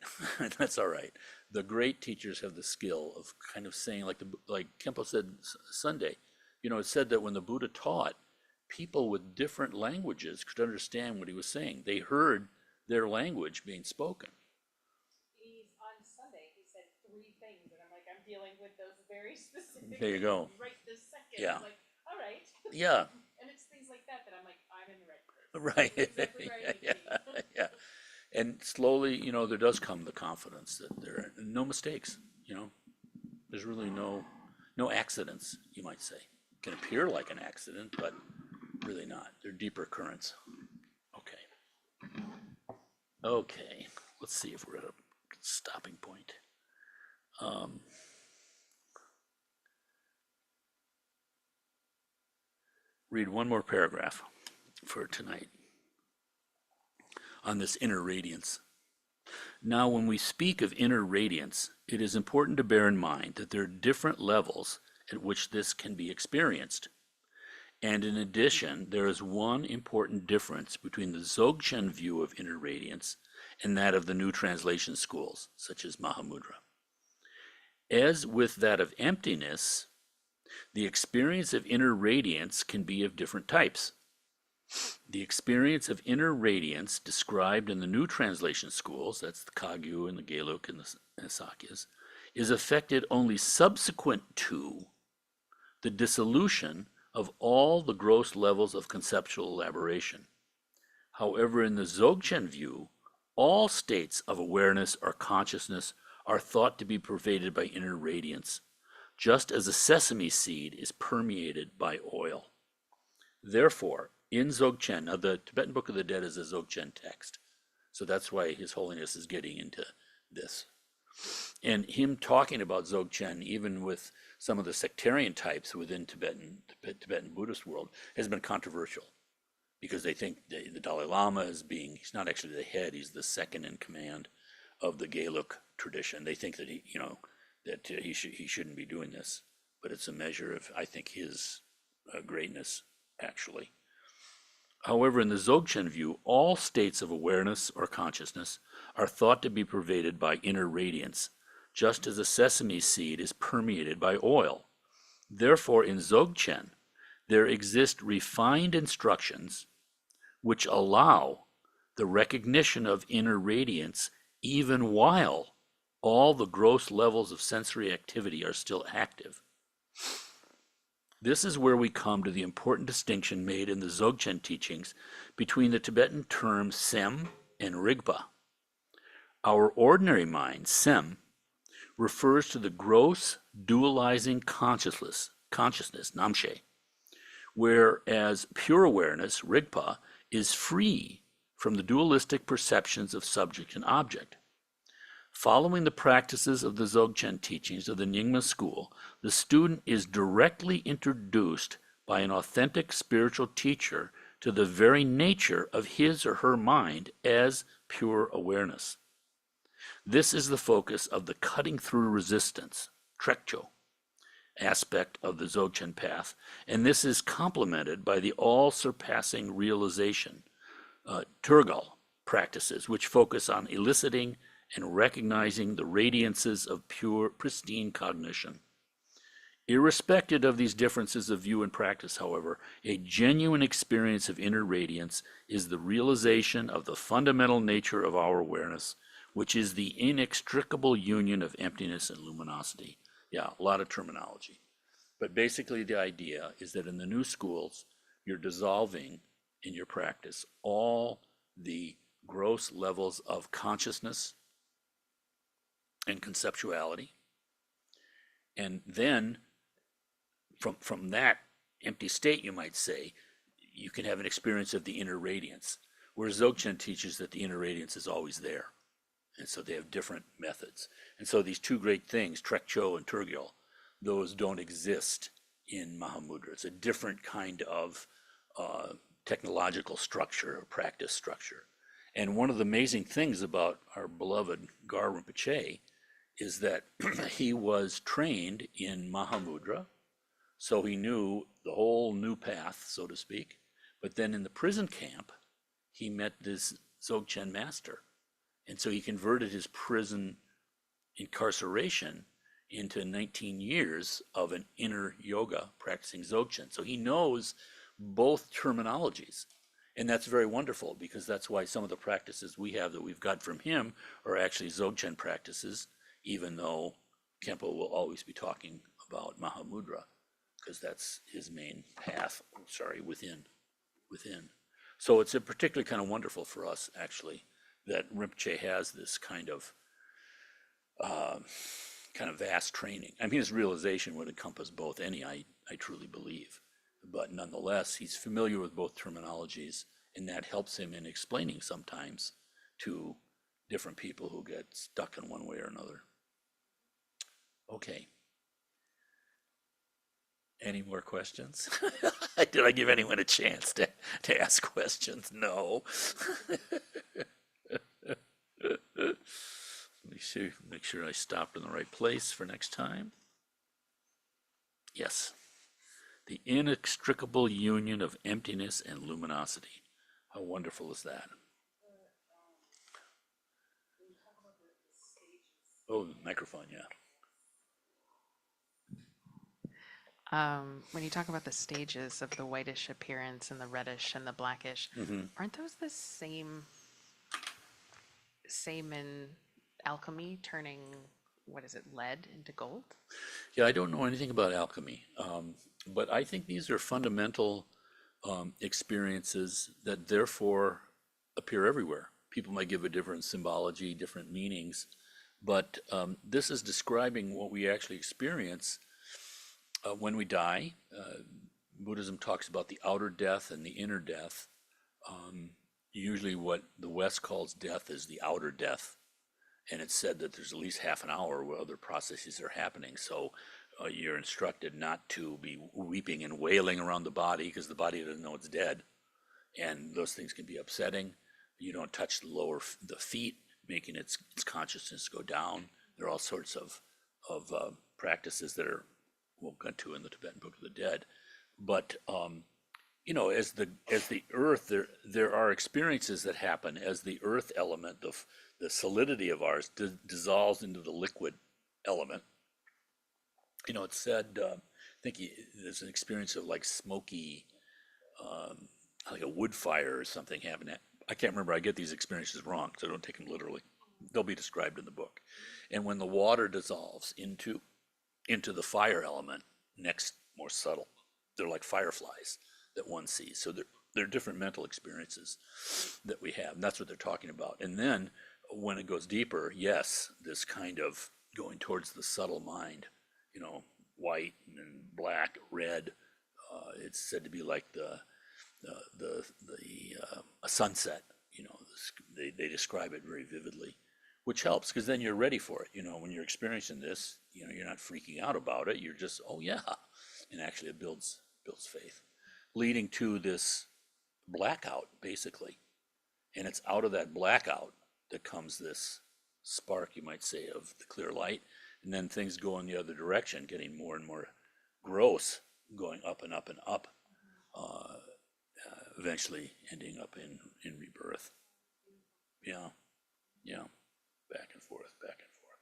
That's all right. The great teachers have the skill of kind of saying, like Kempo said Sunday, it said that when the Buddha taught, people with different languages could understand what he was saying. They heard their language being spoken. On Sunday, he said 3 things, and I'm like, I'm dealing with those very specific There you go. things right this second. Yeah. I'm like, all right. Yeah. And it's things like that I'm like, I'm in the right place. Right. Exactly where I need to be. Yeah. And slowly, there does come the confidence that there are no mistakes, There's really no accidents, you might say. It can appear like an accident, but really not. They're deeper currents. Okay. Let's see if we're at a stopping point. Read one more paragraph for tonight on this inner radiance. Now, when we speak of inner radiance, it is important to bear in mind that there are different levels at which this can be experienced. And in addition, there is one important difference between the Dzogchen view of inner radiance and that of the new translation schools, such as Mahamudra. As with that of emptiness, the experience of inner radiance can be of different types. The experience of inner radiance described in the new translation schools, that's the Kagyu and the Geluk and the Sakyas, is affected only subsequent to the dissolution of all the gross levels of conceptual elaboration. However, in the Dzogchen view, all states of awareness or consciousness are thought to be pervaded by inner radiance, just as a sesame seed is permeated by oil. Therefore, in Dzogchen, now the Tibetan Book of the Dead is a Dzogchen text, so that's why His Holiness is getting into this. And him talking about Dzogchen, even with some of the sectarian types within Tibetan Buddhist world, has been controversial, because they think the Dalai Lama he's not actually the head, he's the second in command of the Geluk tradition. They think that he shouldn't be doing this, but it's a measure of, I think, his greatness, actually. However, in the Dzogchen view, all states of awareness or consciousness are thought to be pervaded by inner radiance, just as a sesame seed is permeated by oil. Therefore, in Dzogchen, there exist refined instructions which allow the recognition of inner radiance even while all the gross levels of sensory activity are still active. This is where we come to the important distinction made in the Dzogchen teachings between the Tibetan terms sem and rigpa. Our ordinary mind, sem, refers to the gross dualizing consciousness, namshe, whereas pure awareness, rigpa, is free from the dualistic perceptions of subject and object. Following the practices of the Dzogchen teachings of the Nyingma school, the student is directly introduced by an authentic spiritual teacher to the very nature of his or her mind as pure awareness. This is the focus of the cutting through resistance, trekcho, aspect of the Dzogchen path, and this is complemented by the all-surpassing realization, Turgal practices, which focus on eliciting and recognizing the radiances of pure, pristine cognition. Irrespective of these differences of view and practice, however, a genuine experience of inner radiance is the realization of the fundamental nature of our awareness, which is the inextricable union of emptiness and luminosity. Yeah, a lot of terminology. But basically the idea is that in the new schools, you're dissolving in your practice all the gross levels of consciousness and conceptuality. And then from that empty state, you might say, you can have an experience of the inner radiance, whereas Dzogchen teaches that the inner radiance is always there. And so they have different methods. And so these two great things, Trekcho and Turgyal, those don't exist in Mahamudra. It's a different kind of technological structure or practice structure. And one of the amazing things about our beloved Gar Rinpoche is that he was trained in Mahamudra, so he knew the whole new path, so to speak. But then in the prison camp, he met this Dzogchen master. And so he converted his prison incarceration into 19 years of an inner yoga practicing Dzogchen. So he knows both terminologies. And that's very wonderful, because that's why some of the practices we have that we've got from him are actually Dzogchen practices, even though Kempo will always be talking about Mahamudra, because that's his main path, within. So it's a particularly kind of wonderful for us, actually, that Rinpoche has this kind of vast training. I mean, his realization would encompass both any, I truly believe. But nonetheless, he's familiar with both terminologies, and that helps him in explaining sometimes to different people who get stuck in one way or another. Okay. Any more questions? Did I give anyone a chance to ask questions? No. Make sure I stopped in the right place for next time. Yes. The inextricable union of emptiness and luminosity. How wonderful is that? Oh, the microphone, yeah. When you talk about the stages of the whitish appearance and the reddish and the blackish, aren't those the same in alchemy, turning, what is it, lead into gold? Yeah, I don't know anything about alchemy, but I think these are fundamental experiences that therefore appear everywhere. People might give a different symbology, different meanings, but this is describing what we actually experience when we die. Buddhism talks about the outer death and the inner death. Usually what the West calls death is the outer death. And it's said that there's at least half an hour where other processes are happening. So you're instructed not to be weeping and wailing around the body, because the body doesn't know it's dead. And those things can be upsetting. You don't touch the feet, making its consciousness go down. There are all sorts of practices that we'll get to in the Tibetan Book of the Dead. But as the earth, there are experiences that happen as the earth element, the solidity of ours dissolves into the liquid element. It's said, I think there's an experience of like smoky, like a wood fire or something happening. I can't remember. I get these experiences wrong, so don't take them literally. They'll be described in the book. And when the water dissolves into the fire element, next, more subtle, they're like fireflies that one sees. So they're different mental experiences that we have, and that's what they're talking about. And then when it goes deeper, yes, this kind of going towards the subtle mind, you know, white and black, red. It's said to be like a sunset. You know, they describe it very vividly, which helps because then you're ready for it. You know, when you're experiencing this, you know, you're not freaking out about it. You're just, oh yeah, and actually it builds faith, leading to this blackout basically, and it's out of that blackout that comes this spark, you might say, of the clear light, and then things go in the other direction, getting more and more gross, going up and up and up, eventually ending up in rebirth. Yeah, yeah, back and forth, back and forth.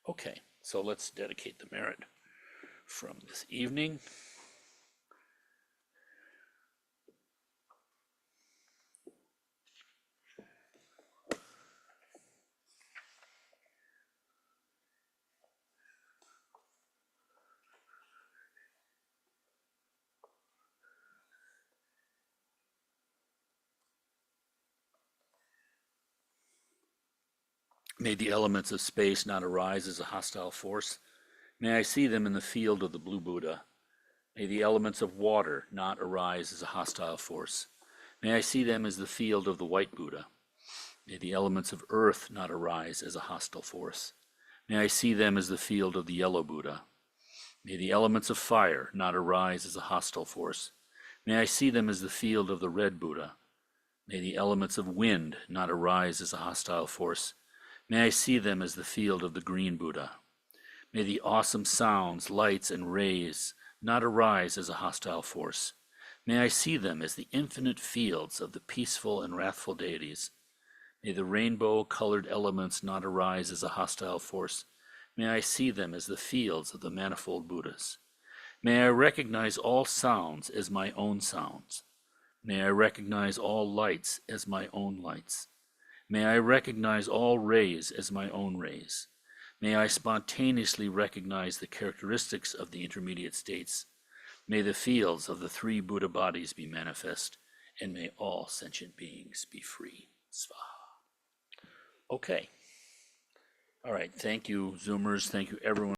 Okay, so let's dedicate the merit from this evening. May the elements of space not arise as a hostile force. May I see them in the field of the blue Buddha. May the elements of water not arise as a hostile force. May I see them as the field of the white Buddha. May the elements of earth not arise as a hostile force. May I see them as the field of the yellow Buddha. May the elements of fire not arise as a hostile force. May I see them as the field of the red Buddha. May the elements of wind not arise as a hostile force. May I see them as the field of the green Buddha. May the awesome sounds, lights, and rays not arise as a hostile force. May I see them as the infinite fields of the peaceful and wrathful deities. May the rainbow-colored elements not arise as a hostile force. May I see them as the fields of the manifold Buddhas. May I recognize all sounds as my own sounds. May I recognize all lights as my own lights. May I recognize all rays as my own rays. May I spontaneously recognize the characteristics of the intermediate states. May the fields of the three Buddha bodies be manifest, and may all sentient beings be free. Svaha. Okay. All right. Thank you, Zoomers. Thank you, everyone.